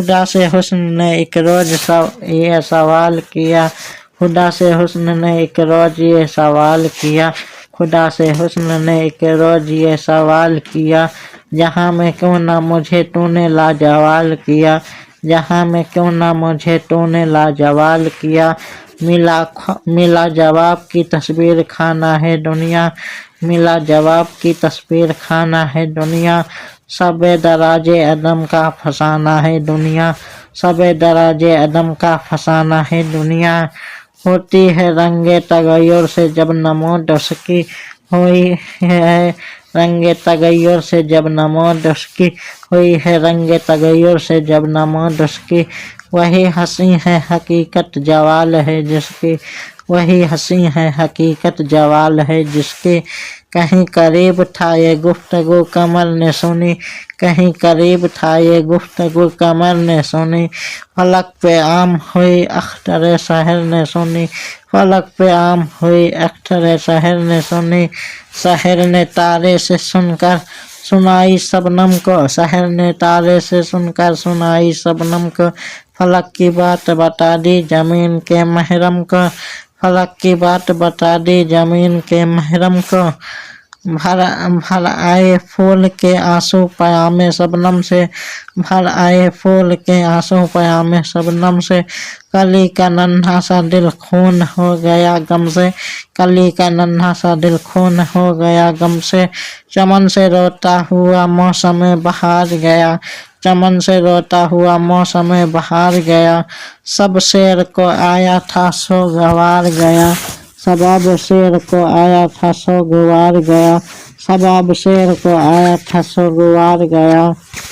خدا سے حسن نے ایک روز یہ سوال کیا، خدا سے حسن نے ایک روز یہ سوال کیا، خدا سے حسن نے ایک روز یہ سوال کیا، جہاں میں کیوں نہ مجھے تو نے لاجوال کیا، جہاں میں کیوں نہ مجھے تو نے لاجوال کیا، ملا جواب کی تصویر خانہ ہے دنیا، ملا جواب کی تصویر خانہ ہے دنیا، سب دراج عدم کا فسانہ ہے دنیا، سب دراج عدم کا فسانہ ہے دنیا، ہوتی ہے رنگ تغیر سے جب نمود اس کی، ہوئی ہے رنگ تغیر سے جب نمود اس کی، ہوئی ہے رنگ تغیر سے جب نمود اس کی، وہی ہنسی ہے حقیقت زوال ہے جس کی، وہی ہنسی ہے حقیقت زوال ہے جس کی، کہیں قریب تھا یہ گفتگو قمر نے سنی، کہیں قریب تھا یہ گفتگو قمر نے سنی، فلک پہ عام ہوئی اختر سحر نے سنی، فلک پہ عام ہوئی اختر سحر نے سنی، سحر نے تارے سے سن کر سنائی شبنم کو، سحر نے تارے سے سن کر سنائی شبنم کو، فلک کی بات بتا دی زمین کے محرم کو، فلک کی بات بتا دی زمین کے محرم کو، بھر آئے پھول کے آنسو پیام شبنم سے، بھر آئے پھول کے آنسو پیام شبنم سے، کلی کا ننھا سا دل خون ہو گیا غم سے، کلی کا ننھا سا دل خون ہو گیا غم سے، چمن سے روتا ہوا موسم بہار گیا، چمن سے روتا ہوا موسم بہار گیا، سب شیر کو آیا تھا سوگوار گیا، شباب شیر کو آیا تھا سوگوار گیا، شباب شیر کو آیا تھا سوگوار گیا۔